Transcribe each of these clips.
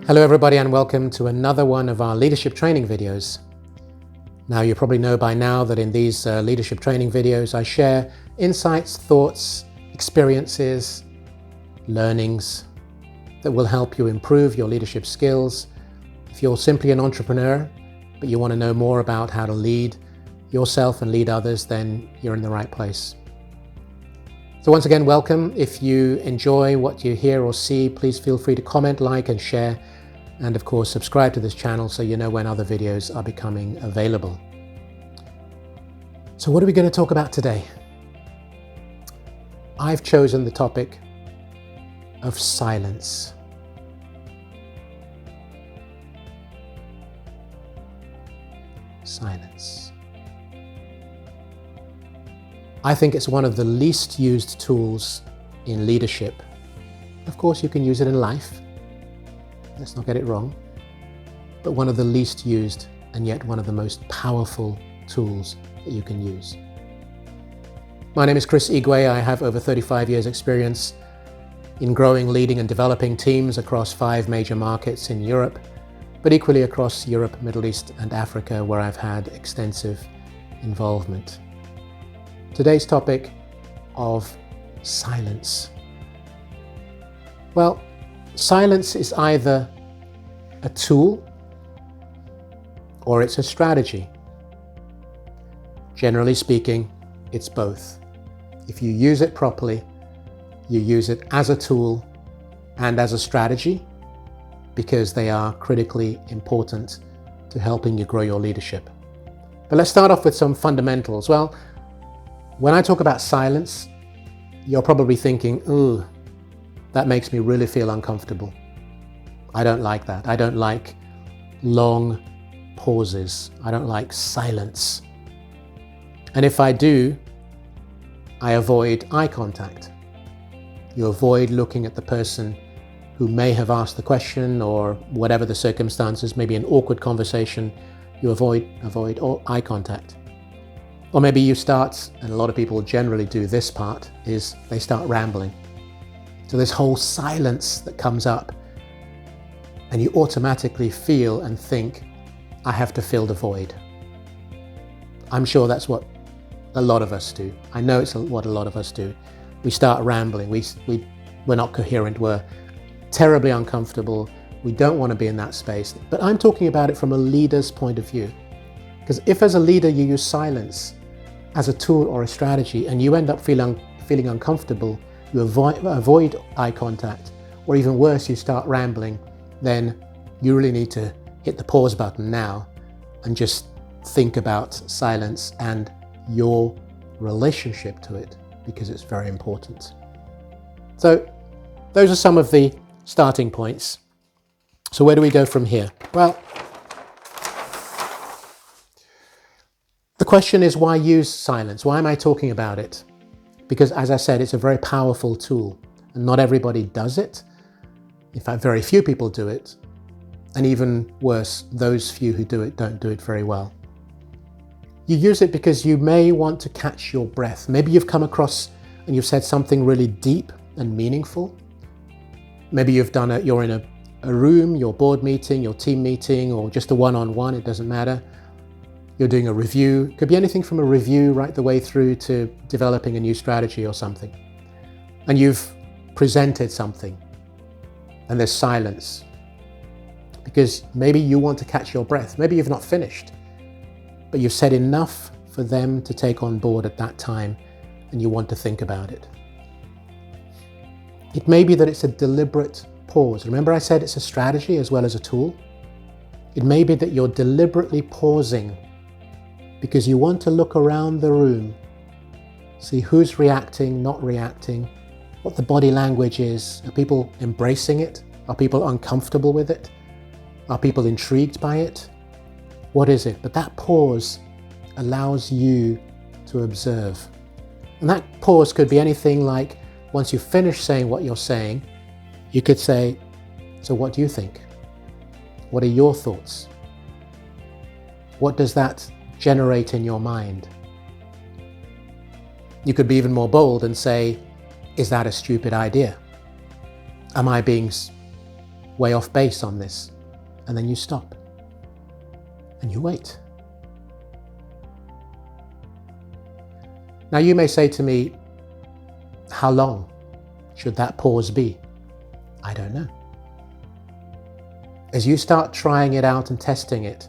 Hello everybody and welcome to another one of our leadership training videos. Now you probably know by now that in these leadership training videos I share insights, thoughts, experiences, learnings that will help you improve your leadership skills. If you're simply an entrepreneur but you want to know more about how to lead yourself and lead others, then you're in the right place. So once again, welcome. If you enjoy what you hear or see, please feel free to comment, like and share. And of course, subscribe to this channel so you know when other videos are becoming available. So what are we going to talk about today? I've chosen the topic of silence. Silence. I think it's one of the least used tools in leadership. Of course, you can use it in life. Let's not get it wrong. But one of the least used and yet one of the most powerful tools that you can use. My name is Chris Igwe. I have over 35 years experience in growing, leading and developing teams across 5 major markets in Europe, but equally across Europe, Middle East and Africa, where I've had extensive involvement. Today's topic of silence. Well, silence is either a tool or it's a strategy. Generally speaking, it's both. If you use it properly, you use it as a tool and as a strategy because they are critically important to helping you grow your leadership. But let's start off with some fundamentals. Well, when I talk about silence, you're probably thinking, ooh, that makes me really feel uncomfortable. I don't like that. I don't like long pauses. I don't like silence. And if I do, I avoid eye contact. You avoid looking at the person who may have asked the question or whatever the circumstances, maybe an awkward conversation, you avoid eye contact. Or maybe you start, and a lot of people generally do this part, is they start rambling. So this whole silence that comes up and you automatically feel and think, I have to fill the void. I'm sure that's what a lot of us do. I know it's what a lot of us do. We start rambling, we're not coherent, we're terribly uncomfortable, we don't want to be in that space. But I'm talking about it from a leader's point of view. Because if as a leader you use silence as a tool or a strategy and you end up feeling uncomfortable, you avoid eye contact, or even worse, you start rambling, then you really need to hit the pause button now and just think about silence and your relationship to it, because it's very important. So those are some of the starting points. So where do we go from here? Well, the question is, why use silence? Why am I talking about it? Because as I said, it's a very powerful tool and not everybody does it. In fact, very few people do it. And even worse, those few who do it don't do it very well. You use it because you may want to catch your breath. Maybe you've come across and you've said something really deep and meaningful. Maybe you're in a room, your board meeting, your team meeting, or just a one-on-one, it doesn't matter. You're doing a review. It could be anything from a review right the way through to developing a new strategy or something. And you've presented something and there's silence because maybe you want to catch your breath. Maybe you've not finished, but you've said enough for them to take on board at that time and you want to think about it. It may be that it's a deliberate pause. Remember I said it's a strategy as well as a tool? It may be that you're deliberately pausing because you want to look around the room, see who's reacting, not reacting, what the body language is. Are people embracing it? Are people uncomfortable with it? Are people intrigued by it? What is it? But that pause allows you to observe. And that pause could be anything like, once you finish saying what you're saying, you could say, so what do you think? What are your thoughts? What does that generate in your mind? You could be even more bold and say, is that a stupid idea? Am I being way off base on this. And then you stop and you wait. Now you may say to me, how long should that pause be? I don't know. As you start trying it out and testing it,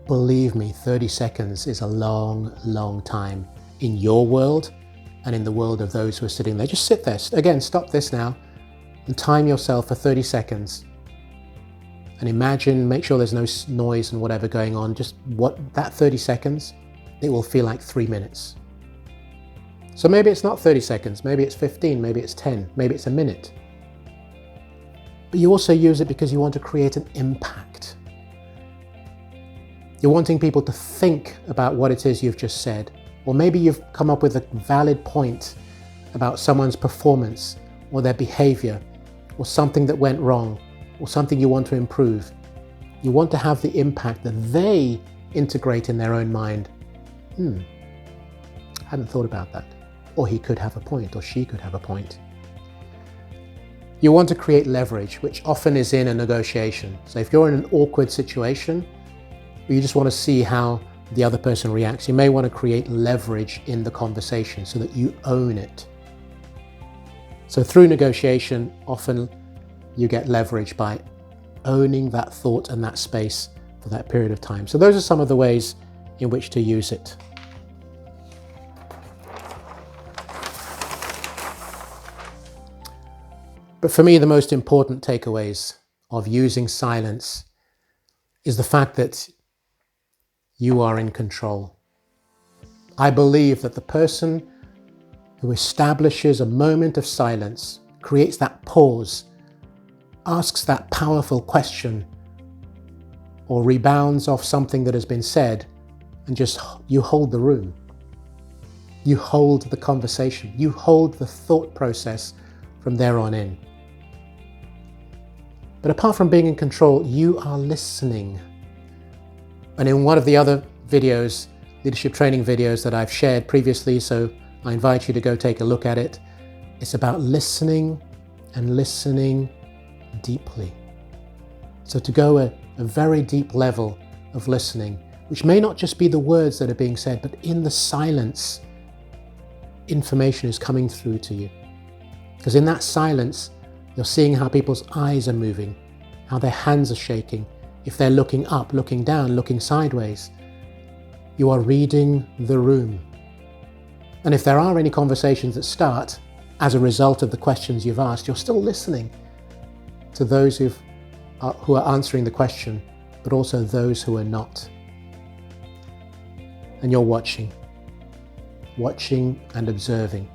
believe me, 30 seconds is a long, long time in your world and in the world of those who are sitting there. Just sit there. Again, stop this now and time yourself for 30 seconds. And imagine, make sure there's no noise and whatever going on. Just that 30 seconds, it will feel like 3 minutes. So maybe it's not 30 seconds, maybe it's 15, maybe it's 10, maybe it's a minute. But you also use it because you want to create an impact. You're wanting people to think about what it is you've just said. Or maybe you've come up with a valid point about someone's performance or their behavior or something that went wrong or something you want to improve. You want to have the impact that they integrate in their own mind. Hadn't thought about that. Or he could have a point, or she could have a point. You want to create leverage, which often is in a negotiation. So if you're in an awkward situation, or you just want to see how the other person reacts, you may want to create leverage in the conversation so that you own it. So through negotiation, often you get leverage by owning that thought and that space for that period of time. So those are some of the ways in which to use it. But for me, the most important takeaways of using silence is the fact that you are in control. I believe that the person who establishes a moment of silence, creates that pause, asks that powerful question, or rebounds off something that has been said, and just you hold the room. You hold the conversation. You hold the thought process from there on in. But apart from being in control, you are listening. And in one of the other videos, leadership training videos that I've shared previously, so I invite you to go take a look at it, it's about listening and listening deeply. So to go a very deep level of listening, which may not just be the words that are being said, but in the silence, information is coming through to you. Because in that silence, you're seeing how people's eyes are moving, how their hands are shaking, if they're looking up, looking down, looking sideways. You are reading the room. And if there are any conversations that start as a result of the questions you've asked, you're still listening to those who are answering the question, but also those who are not. And you're watching and observing.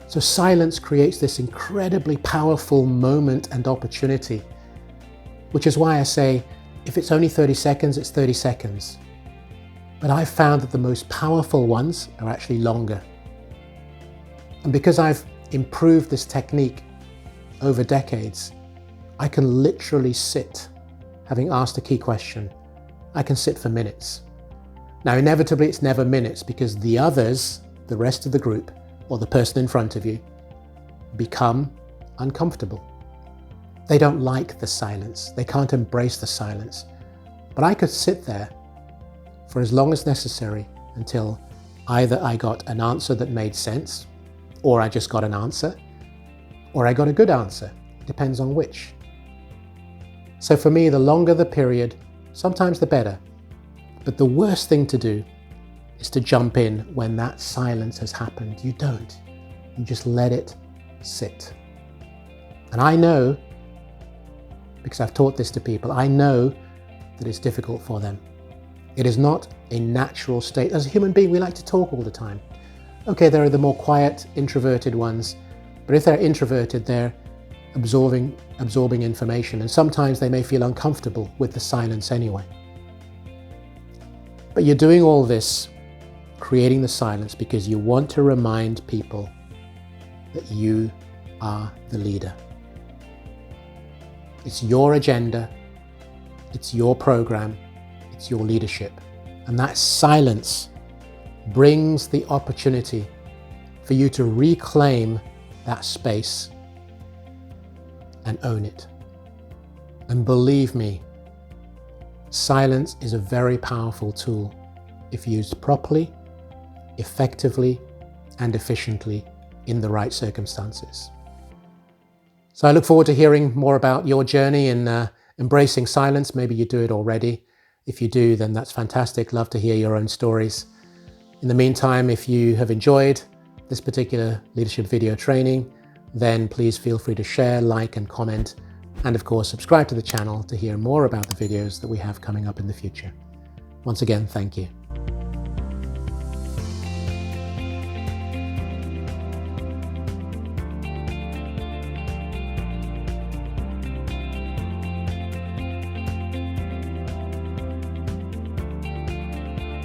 So silence creates this incredibly powerful moment and opportunity, which is why I say, if it's only 30 seconds, it's 30 seconds. But I've found that the most powerful ones are actually longer. And because I've improved this technique over decades, I can literally sit, having asked a key question, I can sit for minutes. Now, inevitably, it's never minutes because the others, the rest of the group, or the person in front of you, become uncomfortable. They don't like the silence. They can't embrace the silence. But I could sit there for as long as necessary until either I got an answer that made sense, or I just got an answer, or I got a good answer. It depends on which. So for me, the longer the period, sometimes the better. But the worst thing to do is to jump in when that silence has happened. You don't. You just let it sit. And I know, because I've taught this to people, I know that it's difficult for them. It is not a natural state. As a human being, we like to talk all the time. Okay, there are the more quiet, introverted ones, but if they're introverted, they're absorbing information, and sometimes they may feel uncomfortable with the silence anyway. But you're doing all this, creating the silence, because you want to remind people that you are the leader. It's your agenda, it's your program, it's your leadership. And that silence brings the opportunity for you to reclaim that space and own it. And believe me, silence is a very powerful tool if used properly, effectively, and efficiently in the right circumstances. So I look forward to hearing more about your journey in embracing silence. Maybe you do it already. If you do, then that's fantastic. Love to hear your own stories. In the meantime, if you have enjoyed this particular leadership video training, then please feel free to share, like, and comment. And of course, subscribe to the channel to hear more about the videos that we have coming up in the future. Once again, thank you.